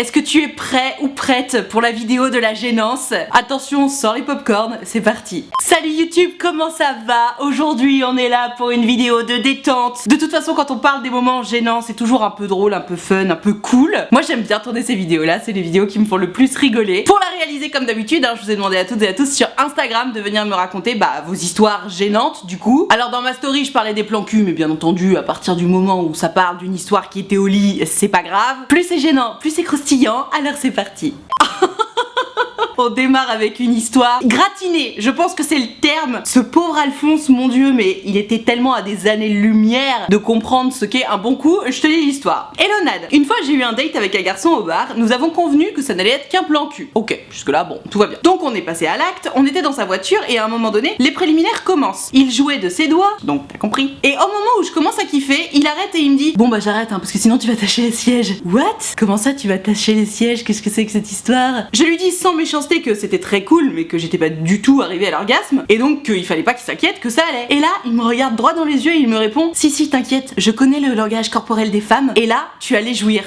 Est-ce que tu es prêt ou prête pour la vidéo de la gênance? Attention, sors les popcorn, c'est parti. Salut YouTube, comment ça va? Aujourd'hui on est là pour une vidéo de détente. De toute façon quand on parle des moments gênants, c'est toujours un peu drôle, un peu fun, un peu cool. Moi j'aime bien tourner ces vidéos là, c'est les vidéos qui me font le plus rigoler. Pour la réaliser comme d'habitude, je vous ai demandé à toutes et à tous sur Instagram de venir me raconter vos histoires gênantes du coup. Alors dans ma story je parlais des plans cul, mais bien entendu à partir du moment où ça parle d'une histoire qui était au lit, c'est pas grave. Plus c'est gênant, plus c'est croustillant, alors c'est parti. On démarre avec une histoire gratinée, je pense que c'est le terme. Ce pauvre Alphonse, mon dieu, mais il était tellement à des années-lumière de comprendre ce qu'est un bon coup. Je te lis l'histoire. Hello Nad, une fois j'ai eu un date avec un garçon au bar, nous avons convenu que ça n'allait être qu'un plan cul. Ok, jusque là bon, tout va bien. Donc on est passé à l'acte, on était dans sa voiture et à un moment donné, les préliminaires commencent. Il jouait de ses doigts, donc t'as compris. Et au moment où je commence à kiffer, il arrête et il me dit: bon j'arrête parce que sinon tu vas tâcher les sièges. What? Comment ça tu vas tâcher les sièges? Qu'est-ce que c'est que cette histoire? Je lui dis sans méchanceté que c'était très cool mais que j'étais pas du tout arrivée à l'orgasme et donc qu'il fallait pas qu'il s'inquiète, que ça allait. Et là il me regarde droit dans les yeux et il me répond: si t'inquiète, je connais le langage corporel des femmes et là tu allais jouir.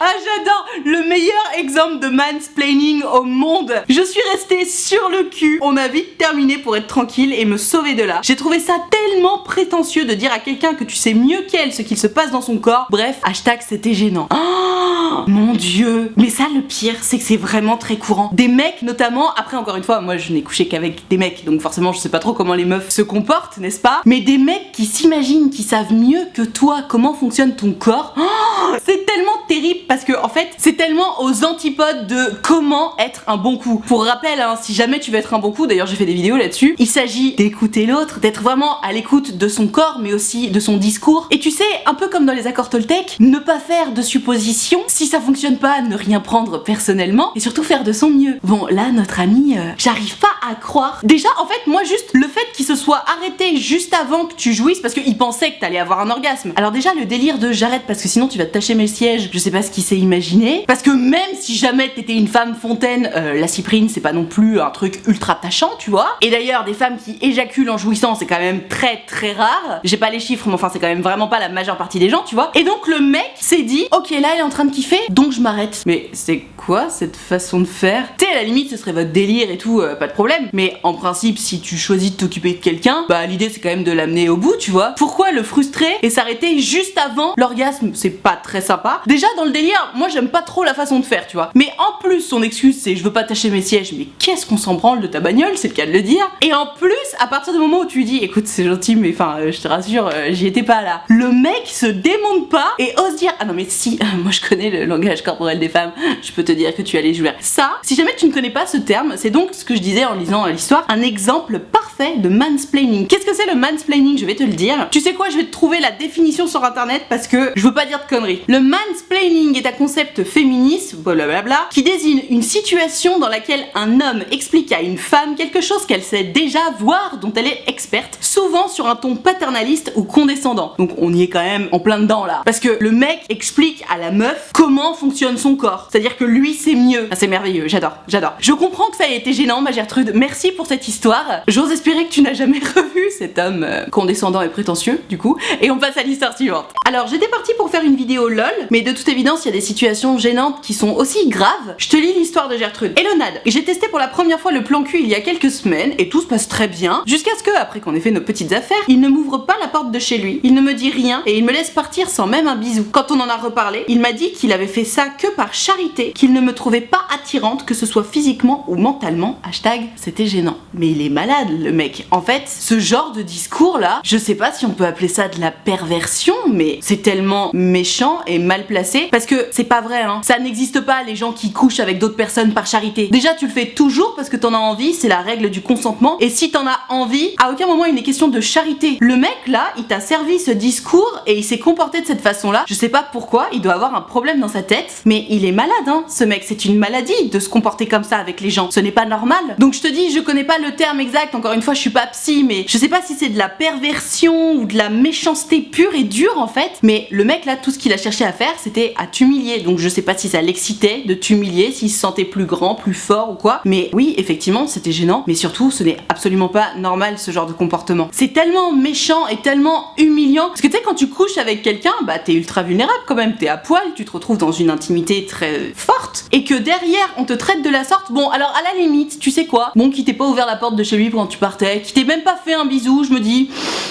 Ah j'adore, le meilleur exemple de mansplaining au monde. Je suis restée sur le cul. On a vite terminé pour être tranquille et me sauver de là. J'ai trouvé ça tellement prétentieux de dire à quelqu'un que tu sais mieux qu'elle ce qu'il se passe dans son corps. Bref, hashtag c'était gênant. Oh mon dieu. Mais ça le pire c'est que c'est vraiment très courant. Des mecs notamment, après encore une fois moi je n'ai couché qu'avec des mecs donc forcément je sais pas trop comment les meufs se comportent, n'est-ce pas? Mais des mecs qui s'imaginent qu'ils savent mieux que toi comment fonctionne ton corps. Oh, c'est tellement terrible parce que en fait c'est tellement aux antipodes de comment être un bon coup. Pour rappel si jamais tu veux être un bon coup, d'ailleurs j'ai fait des vidéos là-dessus, il s'agit d'écouter l'autre, d'être vraiment à l'écoute de son corps mais aussi de son discours. Et tu sais, un peu comme dans les accords Toltec, ne pas faire de suppositions, si ça fonctionne pas ne rien prendre personnellement et surtout faire de son mieux. Bon là notre ami, j'arrive pas à croire. Déjà en fait moi juste le fait qu'il se soit arrêté juste avant que tu jouisses parce qu'il pensait que t'allais avoir un orgasme. Alors déjà le délire de j'arrête parce que sinon tu vas te tacher mes sièges, je sais pas ce qu'il s'est imaginé. Parce que même si jamais t'étais une femme fontaine, la cyprine c'est pas non plus un truc ultra tachant, tu vois. Et d'ailleurs des femmes qui éjaculent en jouissant c'est quand même très très rare. J'ai pas les chiffres mais enfin c'est quand même vraiment pas la majeure partie des gens, tu vois. Et donc le mec s'est dit ok là elle est en train de kiffer donc je m'arrête. Mais c'est quoi cette façon de faire? Tu sais à la limite ce serait votre délire et tout, pas de problème. Mais en principe si tu choisis de t'occuper de quelqu'un, l'idée c'est quand même de l'amener au bout, tu vois. Pourquoi le frustrer et s'arrêter juste avant l'orgasme? C'est pas très sympa. Déjà dans le délire, moi j'aime pas trop la façon de faire, tu vois. Mais en plus son excuse c'est je veux pas tâcher mes sièges. Mais qu'est-ce qu'on s'en branle de ta bagnole, c'est le cas de le dire. Et en plus à partir du moment où tu lui dis écoute c'est gentil mais enfin je te rassure j'y étais pas là, le mec se démonte pas et ose dire ah non mais si moi je connais le langage corporel des femmes, je peux te dire que tu allais jouer. Ça, si jamais tu ne connais pas ce terme, c'est donc ce que je disais en lisant l'histoire, un exemple parfait de mansplaining. Qu'est-ce que c'est le mansplaining? Je vais te le dire. Tu sais quoi, je vais te trouver la définition sur internet parce que je veux pas dire de conneries. Le mansplaining est un concept féministe, blablabla, qui désigne une situation dans laquelle un homme explique à une femme quelque chose qu'elle sait déjà, voire dont elle est experte, souvent sur un ton paternaliste ou condescendant. Donc on y est quand même en plein dedans là. Parce que le mec explique à la meuf comment fonctionne son corps. C'est-à-dire que lui c'est mieux. Ah, c'est merveilleux, j'adore. Je comprends que ça ait été gênant ma Gertrude, merci pour cette histoire. J'ose espérer que tu n'as jamais revu cet homme condescendant et prétentieux du coup. Et on passe à l'histoire suivante. Alors j'étais partie pour faire une vidéo LOL, mais de toute évidence il y a des situations gênantes qui sont aussi graves. Je te lis l'histoire de Gertrude. Hello Nad, j'ai testé pour la première fois le plan cul il y a quelques semaines et tout se passe très bien, jusqu'à ce que, après qu'on ait fait nos petites affaires, il ne m'ouvre pas la porte de chez lui, il ne me dit rien et il me laisse partir sans même un bisou. Quand on en a reparlé, il m'a dit qu'il avait fait ça que par charité, qu'il ne me trouvait pas attirante, que ce soit physiquement ou mentalement. Hashtag c'était gênant. Mais il est malade le mec. En fait, ce genre de discours là, je sais pas si on peut appeler ça de la perversion, mais c'est tellement méchant et mal placé parce que c'est pas vrai ça n'existe pas les gens qui couchent avec d'autres personnes par charité. Déjà tu le fais toujours parce que t'en as envie, c'est la règle du consentement et si t'en as envie, à aucun moment il n'est question de charité. Le mec là, il t'a servi ce discours et il s'est comporté de cette façon là. Je sais pas pourquoi, il doit avoir un problème dans sa tête, mais il est malade ce mec, c'est une maladie de se comporter comme ça avec les gens, ce n'est pas normal. Donc je te dis, je connais pas le terme exact, encore une fois je suis pas psy, mais je sais pas si c'est de la perversion ou de la méchanceté pure et dure en fait, mais le mec là tout ce qu'il a cherché à faire c'était à t'humilier. Donc je sais pas si ça l'excitait de t'humilier, s'il se sentait plus grand, plus fort ou quoi. Mais oui, effectivement, c'était gênant. Mais surtout, ce n'est absolument pas normal ce genre de comportement. C'est tellement méchant et tellement humiliant. Parce que tu sais, quand tu couches avec quelqu'un, bah t'es ultra vulnérable quand même. T'es à poil, tu te retrouves dans une intimité très forte. Et que derrière, on te traite de la sorte. Bon, alors à la limite, tu sais quoi? Bon, qui t'ait pas ouvert la porte de chez lui quand tu partais, qui t'ait même pas fait un bisou, je me dis,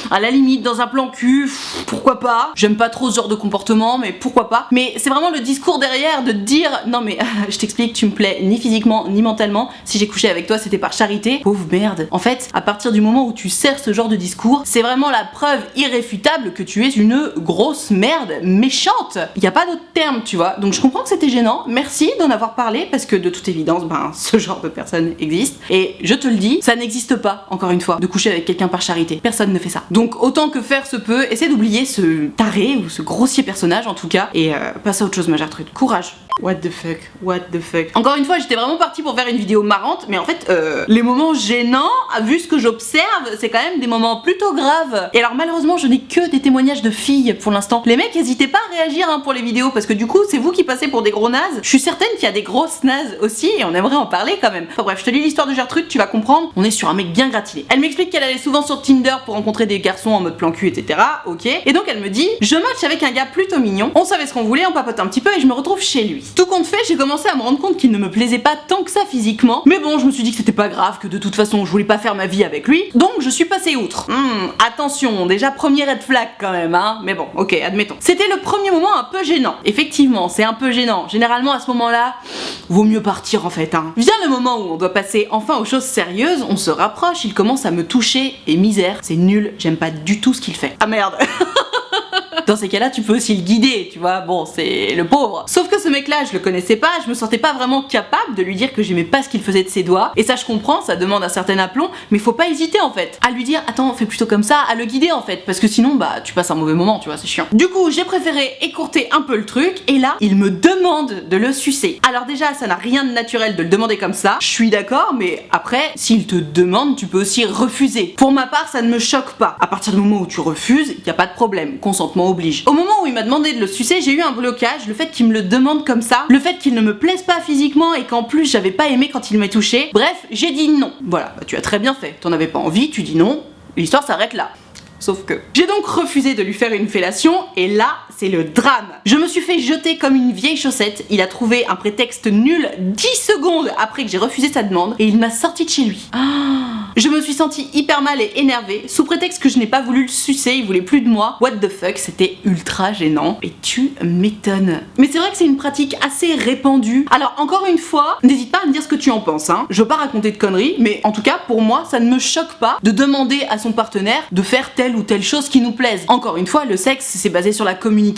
à la limite, dans un plan cul, pourquoi pas? J'aime pas trop ce genre de comportement, mais pourquoi pas? Mais c'est vraiment le discours derrière de te dire, non mais je t'explique, tu me plais ni physiquement ni mentalement. Si j'ai couché avec toi, c'était par charité. Pauvre merde. En fait, à partir du moment où tu sers ce genre de discours, c'est vraiment la preuve irréfutable que tu es une grosse merde méchante. Y a pas d'autre terme, tu vois. Donc je comprends que c'était gênant. Merci d'en avoir parlé parce que de toute évidence, ben ce genre de personne existe. Et je te le dis, ça n'existe pas, encore une fois, de coucher avec quelqu'un par charité. Personne ne fait ça. Donc autant que faire se peut, essaie d'oublier ce taré ou ce grossier personnage en tout cas et passe à autre chose, ma Gertrude. Courage. What the fuck, what the fuck. Encore une fois, j'étais vraiment partie pour faire une vidéo marrante, mais en fait, les moments gênants, vu ce que j'observe, c'est quand même des moments plutôt graves. Et alors malheureusement, je n'ai que des témoignages de filles pour l'instant. Les mecs, n'hésitez pas à réagir hein, pour les vidéos, parce que du coup, c'est vous qui passez pour des gros nazes. Je suis certaine qu'il y a des grosses nazes aussi, et on aimerait en parler quand même. Enfin bref, je te lis l'histoire de Gertrude, tu vas comprendre. On est sur un mec bien gratiné. Elle m'explique qu'elle allait souvent sur Tinder pour rencontrer des garçons en mode plan cul, etc. Ok. Et donc elle me dit, je match avec un gars plutôt mignon. On savait ce qu'on voulait, on papote un petit peu, et je me retrouve chez lui. Tout compte fait, j'ai commencé à me rendre compte qu'il ne me plaisait pas tant que ça physiquement, mais bon, je me suis dit que c'était pas grave, que de toute façon je voulais pas faire ma vie avec lui, donc je suis passée outre. Attention, déjà premier red flag quand même, hein, mais bon, ok, admettons. C'était le premier moment un peu gênant. Effectivement, c'est un peu gênant. Généralement à ce moment-là, vaut mieux partir en fait, hein. Vient le moment où on doit passer enfin aux choses sérieuses, on se rapproche, il commence à me toucher, et misère, c'est nul, j'aime pas du tout ce qu'il fait. Ah merde. Dans ces cas-là, tu peux aussi le guider, tu vois, bon, c'est le pauvre. Sauf que ce mec-là, je le connaissais pas, je me sentais pas vraiment capable de lui dire que j'aimais pas ce qu'il faisait de ses doigts. Et ça, je comprends, ça demande un certain aplomb, mais faut pas hésiter en fait à lui dire, attends, fais plutôt comme ça, à le guider en fait, parce que sinon, bah, tu passes un mauvais moment, tu vois, c'est chiant. Du coup, j'ai préféré écourter un peu le truc, et là, il me demande de le sucer. Alors déjà, ça n'a rien de naturel de le demander comme ça, je suis d'accord, mais après, s'il te demande, tu peux aussi refuser. Pour ma part, ça ne me choque pas. À partir du moment où tu refuses, y a pas de problème, consentement oblige. Au moment où il m'a demandé de le sucer, j'ai eu un blocage, le fait qu'il me le demande comme ça, le fait qu'il ne me plaise pas physiquement et qu'en plus j'avais pas aimé quand il m'a touché. Bref, j'ai dit non. Voilà, bah, tu as très bien fait. T'en avais pas envie, tu dis non, l'histoire s'arrête là. Sauf que j'ai donc refusé de lui faire une fellation et là c'est le drame. Je me suis fait jeter comme une vieille chaussette, il a trouvé un prétexte nul 10 secondes après que j'ai refusé sa demande et il m'a sorti de chez lui. Je me suis sentie hyper mal et énervée, sous prétexte que je n'ai pas voulu le sucer, il voulait plus de moi. What the fuck, c'était ultra gênant et tu m'étonnes. Mais c'est vrai que c'est une pratique assez répandue. Alors encore une fois, n'hésite pas à me dire ce que tu en penses, hein. Je veux pas raconter de conneries, mais en tout cas pour moi ça ne me choque pas de demander à son partenaire de faire telle ou telle chose qui nous plaise. Encore une fois, le sexe c'est basé sur la communication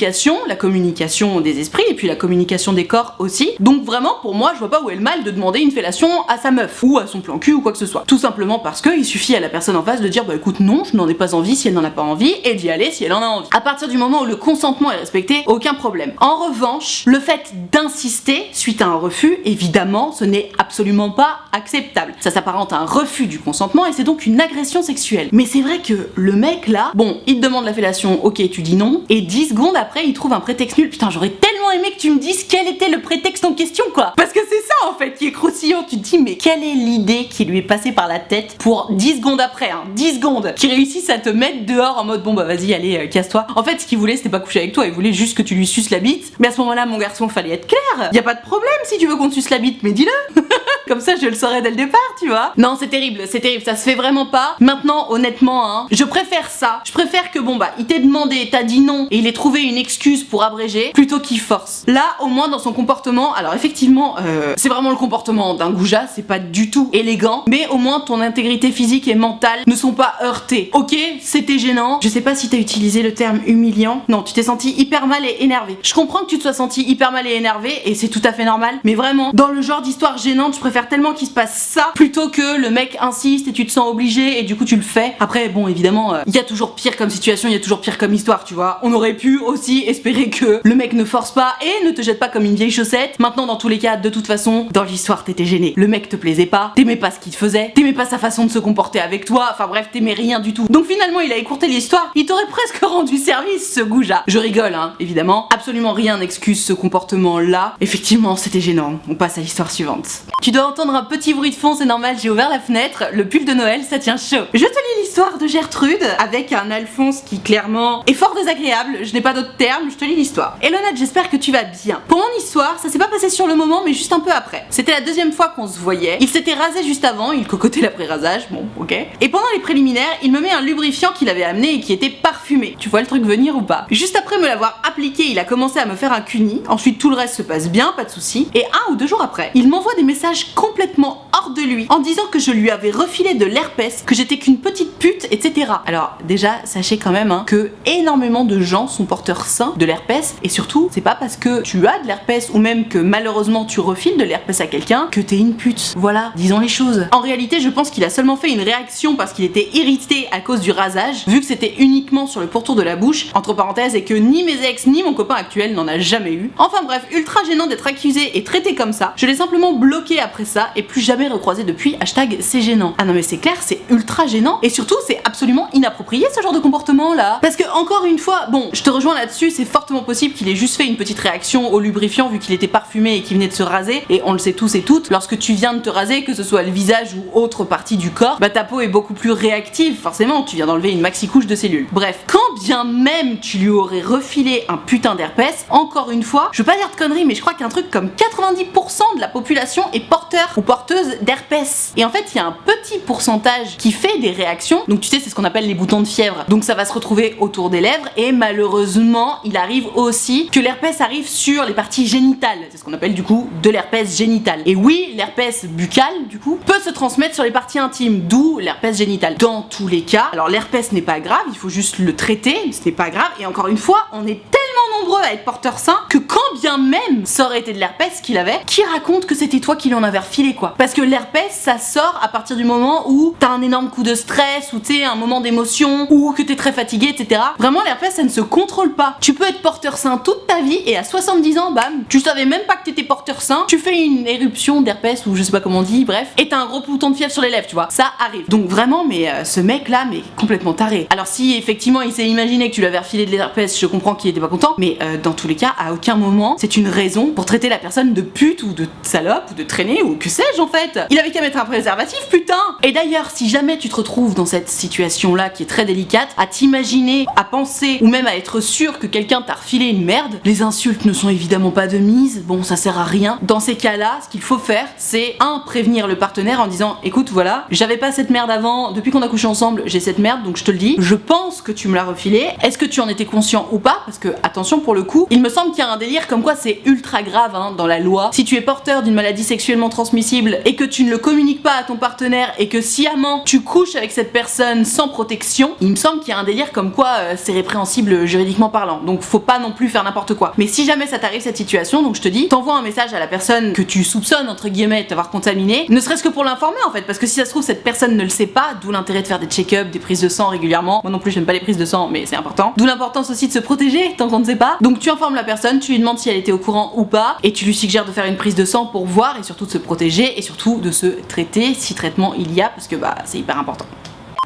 des esprits et puis la communication des corps aussi. Donc vraiment pour moi je vois pas où est le mal de demander une fellation à sa meuf ou à son plan cul ou quoi que ce soit. Tout simplement parce qu'il suffit à la personne en face de dire bah écoute non, je n'en ai pas envie si elle n'en a pas envie et d'y aller si elle en a envie. À partir du moment où le consentement est respecté, aucun problème. En revanche, le fait d'insister suite à un refus, évidemment, ce n'est absolument pas acceptable. Ça s'apparente à un refus du consentement et c'est donc une agression sexuelle. Mais c'est vrai que le mec là, bon, il te demande la fellation, ok, tu dis non, et 10 secondes après, il trouve un prétexte nul. Putain, j'aurais tellement aimé que tu me dises quel était le prétexte en question, quoi. Parce que c'est ça en fait qui est croustillant. Tu te dis, mais quelle est l'idée qui lui est passée par la tête pour 10 secondes après, hein, 10 secondes, qui réussissent à te mettre dehors en mode bon bah vas-y, allez, casse-toi. En fait, ce qu'il voulait, c'était pas coucher avec toi, il voulait juste que tu lui suces la bite. Mais à ce moment-là, mon garçon, fallait être clair. Y a pas de problème si tu veux qu'on te suce la bite, mais dis-le. Comme ça, je le saurais dès le départ, tu vois. Non, c'est terrible, ça se fait vraiment pas. Maintenant, honnêtement, hein, je préfère ça. Je préfère que bon bah, il t'ait demandé, t'as dit non, et il ait trouvé une excuse pour abréger, plutôt qu'il force. Là, au moins dans son comportement, alors effectivement, c'est vraiment le comportement d'un goujat, c'est pas du tout élégant, mais au moins ton intégrité physique et mentale ne sont pas heurtées. Ok, c'était gênant. Je sais pas si t'as utilisé le terme humiliant. Non, tu t'es senti hyper mal et énervé. Je comprends que tu te sois senti hyper mal et énervé, et c'est tout à fait normal. Mais vraiment, dans le genre d'histoire gênante, je préfère préfère tellement qu'il se passe ça plutôt que le mec insiste et tu te sens obligé et du coup tu le fais. Après bon évidemment il y a toujours pire comme situation, il y a toujours pire comme histoire, tu vois. On aurait pu aussi espérer que le mec ne force pas et ne te jette pas comme une vieille chaussette. Maintenant dans tous les cas, de toute façon, dans l'histoire t'étais gêné. Le mec te plaisait pas, t'aimais pas ce qu'il faisait, t'aimais pas sa façon de se comporter avec toi, enfin bref, t'aimais rien du tout. Donc finalement il a écourté l'histoire, il t'aurait presque rendu service ce goujat. Je rigole hein, évidemment, absolument rien n'excuse ce comportement là. Effectivement c'était gênant, on passe à l'histoire suivante. Tu dois entendre un petit bruit de fond, c'est normal, j'ai ouvert la fenêtre, le pull de Noël ça tient chaud. Je te lis l'histoire de Gertrude avec un Alphonse qui clairement est fort désagréable, je n'ai pas d'autres termes, je te lis l'histoire. Elonade, j'espère que tu vas bien. Pour mon histoire, ça s'est pas passé sur le moment mais juste un peu après. C'était la deuxième fois qu'on se voyait, il s'était rasé juste avant, il cocotait l'après-rasage, bon ok. Et pendant les préliminaires, il me met un lubrifiant qu'il avait amené et qui était parfumé. Tu vois le truc venir ou pas? Juste après me l'avoir appliqué, il a commencé à me faire un cuni, ensuite tout le reste se passe bien, pas de soucis. Et 1 ou 2 jours après, il m'envoie des messages complètement hors de lui en disant que je lui avais refilé de l'herpès, que j'étais qu'une petite pute, etc. Alors déjà, sachez quand même hein, que énormément de gens sont porteurs sains de l'herpès et surtout, c'est pas parce que tu as de l'herpès ou même que malheureusement tu refiles de l'herpès à quelqu'un que t'es une pute. Voilà, disons les choses. En réalité, je pense qu'il a seulement fait une réaction parce qu'il était irrité à cause du rasage, vu que c'était uniquement sur le pourtour de la bouche, entre parenthèses, et que ni mes ex ni mon copain actuel n'en a jamais eu. Enfin bref, ultra gênant d'être accusé et traité comme ça. Je l'ai simplement bloqué après ça et plus jamais recroisé depuis. Hashtag c'est gênant. Ah non mais c'est clair, c'est ultra gênant et surtout c'est absolument inapproprié ce genre de comportement là. Parce que encore une fois, bon, je te rejoins là-dessus, c'est fortement possible qu'il ait juste fait une petite réaction au lubrifiant vu qu'il était parfumé et qu'il venait de se raser, et on le sait tous et toutes, lorsque tu viens de te raser, que ce soit le visage ou autre partie du corps, bah ta peau est beaucoup plus réactive, forcément, tu viens d'enlever une maxi couche de cellules. Bref, quand bien même tu lui aurais refilé un putain d'herpès, encore une fois, je veux pas dire de conneries, mais je crois qu'un truc comme 90% de la population est porteur ou porteuse d'herpès. Et en fait, il y a un petit pourcentage qui fait des réactions, donc tu sais, c'est ce qu'on appelle les boutons de fièvre. Donc ça va se retrouver autour des lèvres, et malheureusement, il arrive aussi que l'herpès arrive sur les parties génitales. C'est ce qu'on appelle du coup de l'herpès génital. Et oui, l'herpès buccal, du coup, peut se transmettre sur les parties intimes, d'où l'herpès génital. Dans tous les cas, alors l'herpès n'est pas grave, il faut juste le traiter, ce n'est pas grave, et encore une fois, on est tellement nombreux à être porteurs sains que quand bien même ça aurait été de l'herpès qu'il avait, qui raconte que c'était toi qui l'en avais refilé quoi? Parce que l'herpès ça sort à partir du moment où t'as un énorme coup de stress, ou tu sais, un moment d'émotion, ou que t'es très fatigué, etc. Vraiment l'herpès ça ne se contrôle pas. Tu peux être porteur sain toute ta vie et à 70 ans, bam, tu savais même pas que t'étais porteur sain, tu fais une éruption d'herpès ou je sais pas comment on dit, bref, et t'as un gros bouton de fièvre sur les lèvres, tu vois, ça arrive. Donc vraiment, mais ce mec là, mais complètement taré. Alors si effectivement il s'est imaginé que tu l'avais refilé de l'herpès, je comprends qu'il était pas content, mais dans tous les cas, à aucun moment c'est une raison pour traiter la personne de pute ou de salope ou de traîner ou que sais-je en fait. Il avait qu'à mettre un préservatif, putain. Et d'ailleurs, si jamais tu te retrouves dans cette situation là qui est très délicate, à t'imaginer, à penser ou même à être sûr que quelqu'un t'a refilé une merde, les insultes ne sont évidemment pas de mise, bon ça sert à rien. Dans ces cas-là, ce qu'il faut faire, c'est prévenir le partenaire en disant écoute voilà, j'avais pas cette merde avant, depuis qu'on a couché ensemble, j'ai cette merde donc je te le dis, je pense que tu me l'as refilé, est-ce que tu en étais conscient ou pas? Parce que attention pour le coup, il me semble qu'il y a un délire comme quoi c'est ultra grave hein, dans la loi. Si tu es porteur d'une maladie sexuellement transmissible et que tu ne le communiques pas à ton partenaire et que sciemment tu couches avec cette personne sans protection, il me semble qu'il y a un délire comme quoi c'est répréhensible juridiquement parlant. Donc faut pas non plus faire n'importe quoi. Mais si jamais ça t'arrive cette situation, donc je te dis, t'envoies un message à la personne que tu soupçonnes entre guillemets de t'avoir contaminé, ne serait-ce que pour l'informer en fait, parce que si ça se trouve cette personne ne le sait pas, d'où l'intérêt de faire des check-up, des prises de sang régulièrement. Moi non plus j'aime pas les prises de sang, mais c'est important. D'où l'importance aussi de se protéger tant qu'on ne sait pas. Donc tu informes la personne, tu lui demandes si elle était au courant ou pas, et tu lui suggères de faire une prise de sang pour voir et surtout de se protéger et surtout de se traiter si traitement il y a, parce que bah c'est hyper important.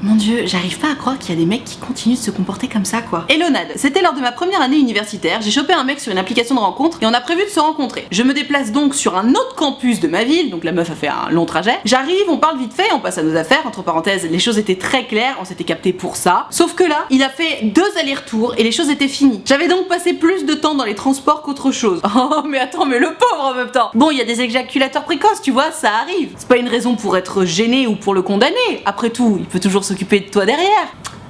Mon dieu, j'arrive pas à croire qu'il y a des mecs qui continuent de se comporter comme ça quoi. Elonade, c'était lors de ma première année universitaire, j'ai chopé un mec sur une application de rencontre et on a prévu de se rencontrer. Je me déplace donc sur un autre campus de ma ville, donc la meuf a fait un long trajet. J'arrive, on parle vite fait, on passe à nos affaires, entre parenthèses, les choses étaient très claires, on s'était capté pour ça. Sauf que là, il a fait 2 allers-retours et les choses étaient finies. J'avais donc passé plus de temps dans les transports qu'autre chose. Oh mais attends, mais le pauvre en même temps. Bon, il y a des éjaculateurs précoces, tu vois, ça arrive. C'est pas une raison pour être gêné ou pour le condamner. Après tout, il peut toujours s'occuper de toi derrière.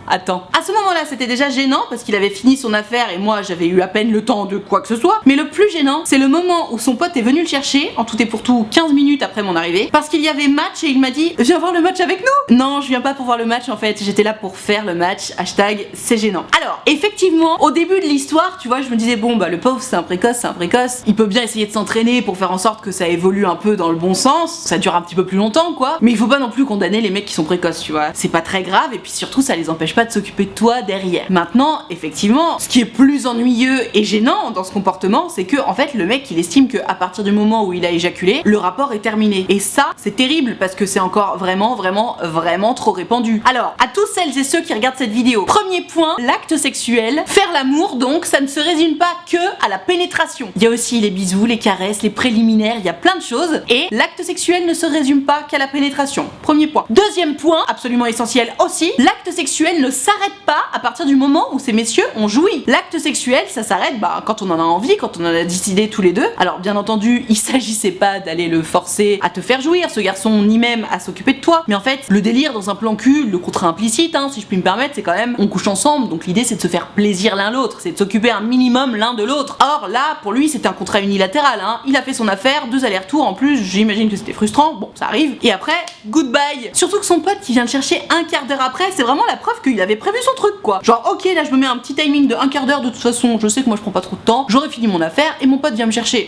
attends. À ce moment-là, c'était déjà gênant parce qu'il avait fini son affaire et moi j'avais eu à peine le temps de quoi que ce soit. Mais le plus gênant, c'est le moment où son pote est venu le chercher, en tout et pour tout 15 minutes après mon arrivée, parce qu'il y avait match et il m'a dit viens voir le match avec nous. Non, je viens pas pour voir le match en fait, j'étais là pour faire le match. Hashtag c'est gênant. Alors, effectivement, au début de l'histoire, tu vois, je me disais bon bah le pauvre c'est un précoce, il peut bien essayer de s'entraîner pour faire en sorte que ça évolue un peu dans le bon sens, ça dure un petit peu plus longtemps quoi, mais il faut pas non plus condamner les mecs qui sont précoces, tu vois, c'est pas très grave et puis surtout ça les empêche pas de s'occuper de toi derrière. Maintenant, effectivement, ce qui est plus ennuyeux et gênant dans ce comportement, c'est que en fait le mec il estime que à partir du moment où il a éjaculé, le rapport est terminé. Et ça, c'est terrible parce que c'est encore vraiment trop répandu. Alors, à tous celles et ceux qui regardent cette vidéo, premier point, l'acte sexuel, faire l'amour donc, ça ne se résume pas que à la pénétration. Il y a aussi les bisous, les caresses, les préliminaires, il y a plein de choses et l'acte sexuel ne se résume pas qu'à la pénétration. Premier point. Deuxième point, absolument essentiel aussi, l'acte sexuel ne s'arrête pas à partir du moment où ces messieurs ont joui. L'acte sexuel, ça s'arrête quand on en a envie, quand on en a décidé tous les deux. Alors bien entendu, il s'agissait pas d'aller le forcer à te faire jouir, ce garçon, ni même à s'occuper de toi. Mais en fait, le délire dans un plan cul, le contrat implicite, si je puis me permettre, c'est quand même on couche ensemble, donc l'idée c'est de se faire plaisir l'un l'autre, c'est de s'occuper un minimum l'un de l'autre. Or là, pour lui, c'était un contrat unilatéral, il a fait son affaire, 2 allers-retours en plus, j'imagine que c'était frustrant, bon ça arrive, et après, goodbye. Surtout que son pote qui vient le chercher un quart d'heure après, c'est vraiment la preuve qu'il avait prévu son truc quoi. Genre ok, là je me mets un petit timing de un quart d'heure, de toute façon, je sais que moi je prends pas trop de temps, j'aurais fini mon affaire et mon pote vient me chercher.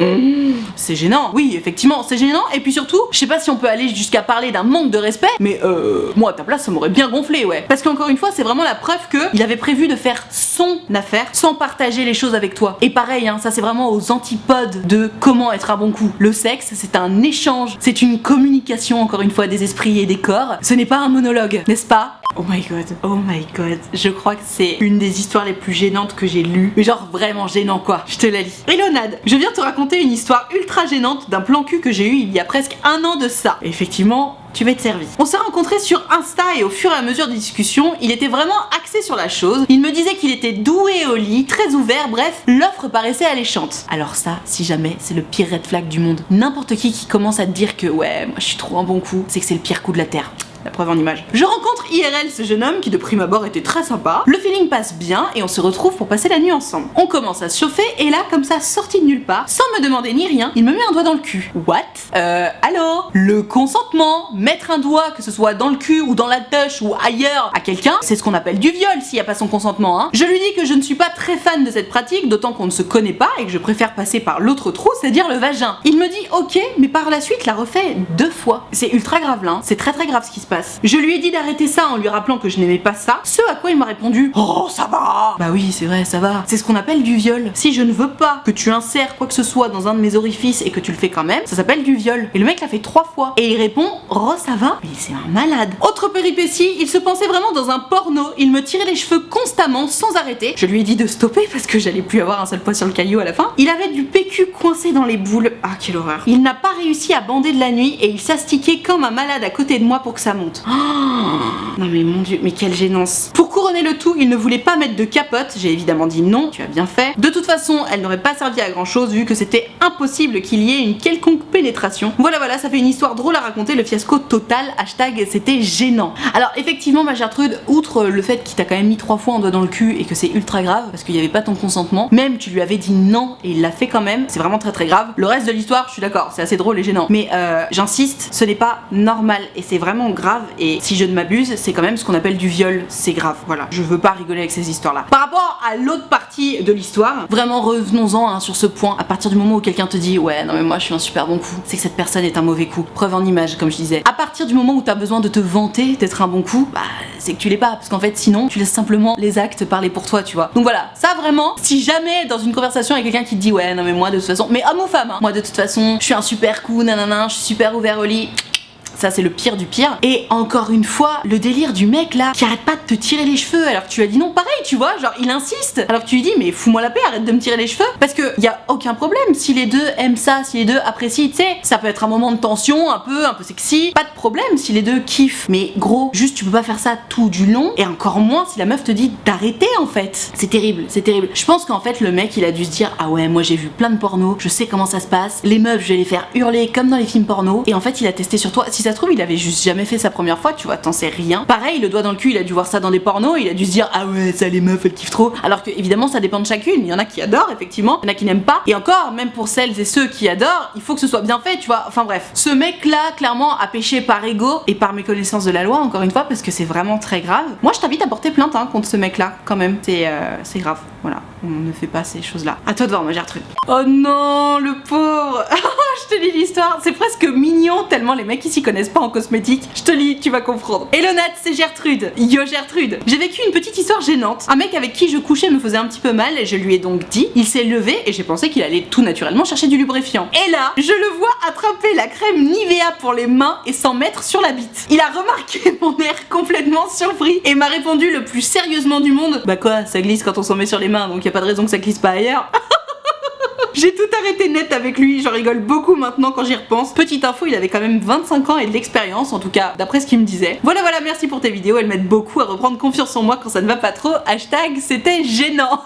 C'est gênant, oui effectivement c'est gênant, et puis surtout, je sais pas si on peut aller jusqu'à parler d'un manque de respect, mais moi à ta place ça m'aurait bien gonflé, ouais. Parce qu'encore une fois, c'est vraiment la preuve qu'il avait prévu de faire son affaire sans partager les choses avec toi. Et pareil, ça c'est vraiment aux antipodes de comment être un bon coup. Le sexe, c'est un échange, c'est une communication encore une fois des esprits et des corps. Ce n'est pas un monologue, n'est-ce pas? Oh my god, je crois que c'est une des histoires les plus gênantes que j'ai lues. Mais genre vraiment gênant quoi, je te la lis. Elonade, je viens te raconter une histoire ultra gênante d'un plan cul que j'ai eu il y a presque 1 an de ça. Et effectivement, tu vas être servi. On s'est rencontrés sur Insta et au fur et à mesure des discussions, il était vraiment axé sur la chose. Il me disait qu'il était doué au lit, très ouvert, bref, l'offre paraissait alléchante. Alors ça, si jamais, c'est le pire red flag du monde. N'importe qui commence à te dire que ouais, moi je suis trop un bon coup, c'est que c'est le pire coup de la terre. La preuve en image. Je rencontre IRL ce jeune homme qui de prime abord était très sympa. Le feeling passe bien et on se retrouve pour passer la nuit ensemble. On commence à se chauffer et là, comme ça, sorti de nulle part, sans me demander ni rien, il me met un doigt dans le cul. What? Allô? Le consentement, mettre un doigt, que ce soit dans le cul ou dans la touche ou ailleurs, à quelqu'un, c'est ce qu'on appelle du viol s'il n'y a pas son consentement, Je lui dis que je ne suis pas très fan de cette pratique, d'autant qu'on ne se connaît pas et que je préfère passer par l'autre trou, c'est-à-dire le vagin. Il me dit ok, mais par la suite, l'a refait 2 fois. C'est ultra grave là, c'est très grave ce qui se passe. Je lui ai dit d'arrêter ça en lui rappelant que je n'aimais pas ça, ce à quoi il m'a répondu oh ça va. Bah oui c'est vrai ça va, c'est ce qu'on appelle du viol. Si je ne veux pas que tu insères quoi que ce soit dans un de mes orifices et que tu le fais quand même, ça s'appelle du viol. Et le mec l'a fait 3 fois et il répond oh ça va. Mais c'est un malade. Autre péripétie, il se pensait vraiment dans un porno, il me tirait les cheveux constamment sans arrêter. Je lui ai dit de stopper parce que j'allais plus avoir un seul poids sur le caillou à la fin. Il avait du PQ coincé dans les boules, ah quelle horreur. Il n'a pas réussi à bander de la nuit et il s'astiquait comme un malade à côté de moi pour que ça monte. Oh non mais mon dieu, mais quelle gênance. Pour couronner le tout, il ne voulait pas mettre de capote, j'ai évidemment dit non, tu as bien fait. De toute façon, elle n'aurait pas servi à grand chose vu que c'était impossible qu'il y ait une quelconque pénétration. Voilà, ça fait une histoire drôle à raconter, le fiasco total, hashtag c'était gênant. Alors effectivement ma Gertrude, outre le fait qu'il t'a quand même mis 3 fois un doigt dans le cul et que c'est ultra grave parce qu'il n'y avait pas ton consentement, même tu lui avais dit non et il l'a fait quand même, c'est vraiment très grave. Le reste de l'histoire, je suis d'accord, c'est assez drôle et gênant. Mais j'insiste, ce n'est pas normal et c'est vraiment grave et si je ne m'abuse, c'est quand même ce qu'on appelle du viol, c'est grave, voilà. Je veux pas rigoler avec ces histoires-là. Par rapport à l'autre partie de l'histoire, vraiment revenons-en sur ce point. À partir du moment où quelqu'un te dit ouais non mais moi je suis un super bon coup, c'est que cette personne est un mauvais coup. Preuve en image, comme je disais. À partir du moment où t'as besoin de te vanter d'être un bon coup, bah c'est que tu l'es pas, parce qu'en fait sinon tu laisses simplement les actes parler pour toi, tu vois. Donc voilà, ça vraiment, si jamais dans une conversation avec quelqu'un qui te dit ouais non mais moi de toute façon, mais homme ou femme, moi de toute façon je suis un super coup, nanana, je suis super ouvert au lit. Ça c'est le pire du pire. Et encore une fois, le délire du mec là qui arrête pas de te tirer les cheveux alors que tu as dit non, pareil tu vois, genre il insiste alors que tu lui dis mais fous-moi la paix, arrête de me tirer les cheveux, parce que y a aucun problème si les deux aiment ça, si les deux apprécient, tu sais, ça peut être un moment de tension un peu sexy, pas de problème si les deux kiffent, mais gros, juste tu peux pas faire ça tout du long, et encore moins si la meuf te dit d'arrêter en fait. C'est terrible, c'est terrible. Je pense qu'en fait le mec il a dû se dire ah ouais moi j'ai vu plein de pornos, je sais comment ça se passe, les meufs je vais les faire hurler comme dans les films porno, et en fait il a testé sur toi. Si Si ça se trouve, il avait juste jamais fait sa première fois, tu vois, t'en sais rien. Pareil, le doigt dans le cul, il a dû voir ça dans des pornos, il a dû se dire ah ouais, ça les meufs elles kiffent trop. Alors que évidemment, ça dépend de chacune. Il y en a qui adorent, effectivement, il y en a qui n'aiment pas. Et encore, même pour celles et ceux qui adorent, il faut que ce soit bien fait, tu vois. Enfin bref, ce mec-là, clairement, a péché par ego et par méconnaissance de la loi, encore une fois, parce que c'est vraiment très grave. Moi, je t'invite à porter plainte contre ce mec-là, quand même. C'est grave. Voilà, on ne fait pas ces choses-là. À toi de voir, ma Gertrude. Oh non, le pauvre. Je te lis l'histoire, c'est presque mignon tellement les mecs ils s'y connaissent pas en cosmétique. Je te lis, tu vas comprendre. Hello Nat, c'est Gertrude. Yo Gertrude. J'ai vécu une petite histoire gênante. Un mec avec qui je couchais me faisait un petit peu mal et je lui ai donc dit. Il s'est levé et j'ai pensé qu'il allait tout naturellement chercher du lubrifiant. Et là, je le vois attraper la crème Nivea pour les mains et s'en mettre sur la bite. Il a remarqué mon air complètement surpris et m'a répondu le plus sérieusement du monde. Bah quoi, ça glisse quand on s'en met sur les mains, donc y a pas de raison que ça glisse pas ailleurs. J'ai tout arrêté net avec lui, j'en rigole beaucoup maintenant quand j'y repense. Petite info, il avait quand même 25 ans et de l'expérience, en tout cas d'après ce qu'il me disait. Voilà, merci pour tes vidéos, elles m'aident beaucoup à reprendre confiance en moi quand ça ne va pas trop. Hashtag c'était gênant.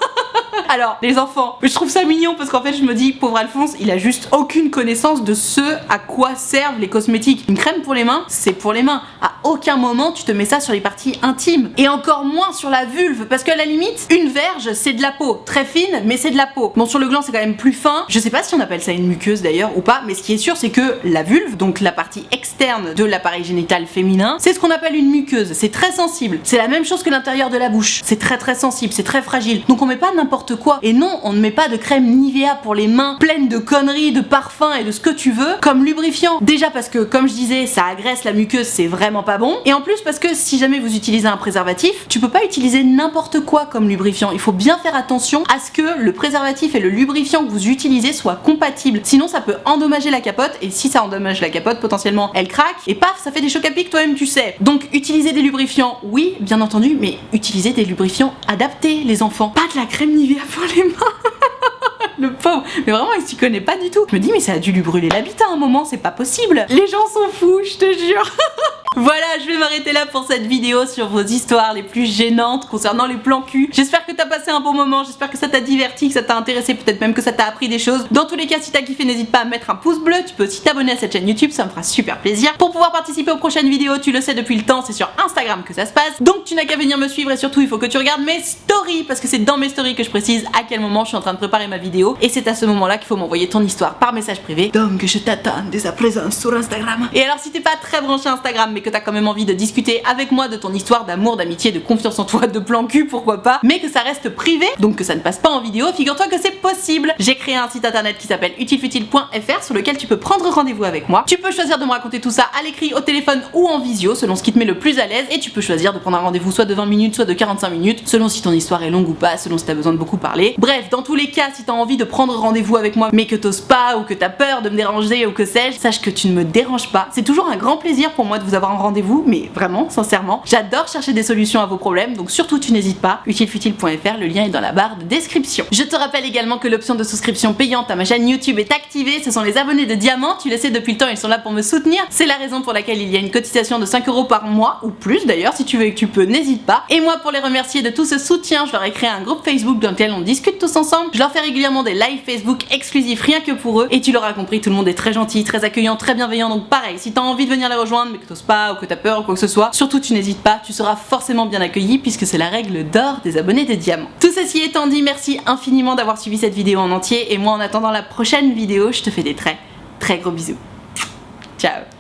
Alors, les enfants, je trouve ça mignon parce qu'en fait je me dis, pauvre Alphonse, il a juste aucune connaissance de ce à quoi servent les cosmétiques. Une crème pour les mains, c'est pour les mains. À aucun moment tu te mets ça sur les parties intimes. Et encore moins sur la vulve, parce qu'à la limite, une verge c'est de la peau. Très fine, mais c'est de la peau. Bon, sur le gland c'est quand même plus fin. Je sais pas si on appelle ça une muqueuse d'ailleurs ou pas, mais ce qui est sûr c'est que la vulve, donc la partie externe de l'appareil génital féminin, c'est ce qu'on appelle une muqueuse. C'est très sensible. C'est la même chose que l'intérieur de la bouche. C'est très sensible, c'est très fragile. Donc on met pas n'importe quoi. Et non, on ne met pas de crème Nivea pour les mains pleine de conneries, de parfums et de ce que tu veux comme lubrifiant. Déjà parce que, comme je disais, ça agresse la muqueuse, c'est vraiment pas bon. Et en plus parce que si jamais vous utilisez un préservatif, tu peux pas utiliser n'importe quoi comme lubrifiant. Il faut bien faire attention à ce que le préservatif et le lubrifiant que vous utilisez soient compatibles. Sinon ça peut endommager la capote et si ça endommage la capote, potentiellement elle craque et paf, ça fait des chocs à pic, toi-même tu sais. Donc utiliser des lubrifiants, oui, bien entendu, mais utilisez des lubrifiants adaptés les enfants. Pas de la crème Nivea pour les mains. Le pauvre, mais vraiment il s'y connaît pas du tout. Je me dis mais ça a dû lui brûler l'habit à un moment, c'est pas possible. Les gens sont fous, je te jure. Voilà, je vais m'arrêter là pour cette vidéo sur vos histoires les plus gênantes concernant les plans cul. J'espère que t'as passé un bon moment, j'espère que ça t'a diverti, que ça t'a intéressé, peut-être même que ça t'a appris des choses. Dans tous les cas, si t'as kiffé, n'hésite pas à mettre un pouce bleu, tu peux aussi t'abonner à cette chaîne YouTube, ça me fera super plaisir. Pour pouvoir participer aux prochaines vidéos, tu le sais depuis le temps, c'est sur Instagram que ça se passe. Donc tu n'as qu'à venir me suivre et surtout il faut que tu regardes mes stories, parce que c'est dans mes stories que je précise à quel moment je suis en train de préparer ma vidéo. Et c'est à ce moment-là qu'il faut m'envoyer ton histoire par message privé. Donc je t'attends dès à présent sur Instagram. Et alors si t'es pas très branché Instagram mais que t'as quand même envie de discuter avec moi de ton histoire d'amour, d'amitié, de confiance en toi, de plan cul, pourquoi pas, mais que ça reste privé, donc que ça ne passe pas en vidéo, figure-toi que c'est possible. J'ai créé un site internet qui s'appelle utilefutile.fr sur lequel tu peux prendre rendez-vous avec moi. Tu peux choisir de me raconter tout ça à l'écrit, au téléphone ou en visio, selon ce qui te met le plus à l'aise, et tu peux choisir de prendre un rendez-vous soit de 20 minutes, soit de 45 minutes, selon si ton histoire est longue ou pas, selon si t'as besoin de beaucoup parler. Bref, dans tous les cas, si t'as envie de prendre rendez-vous avec moi, mais que t'oses pas, ou que t'as peur de me déranger, ou que sais-je, sache que tu ne me déranges pas. C'est toujours un grand plaisir pour moi de vous avoir en rendez-vous, mais vraiment, sincèrement, j'adore chercher des solutions à vos problèmes, donc surtout tu n'hésites pas, utilefutile.fr, le lien est dans la barre de description. Je te rappelle également que l'option de souscription payante à ma chaîne YouTube est activée, ce sont les abonnés de Diamant, tu le sais depuis le temps, ils sont là pour me soutenir, c'est la raison pour laquelle il y a une cotisation de 5 € par mois, ou plus d'ailleurs, si tu veux et que tu peux, n'hésite pas. Et moi, pour les remercier de tout ce soutien, je leur ai créé un groupe Facebook dans lequel on discute tous ensemble, je leur fais régulièrement des lives Facebook exclusifs rien que pour eux, et tu l'auras compris, tout le monde est très gentil, très accueillant, très bienveillant, donc pareil, si t'as envie de venir les rejoindre mais que t'oses pas ou que t'as peur ou quoi que ce soit, surtout tu n'hésites pas, tu seras forcément bien accueilli puisque c'est la règle d'or des abonnés de Diamant. Tout ceci étant dit, merci infiniment d'avoir suivi cette vidéo en entier et moi en attendant la prochaine vidéo, je te fais des très gros bisous. Ciao.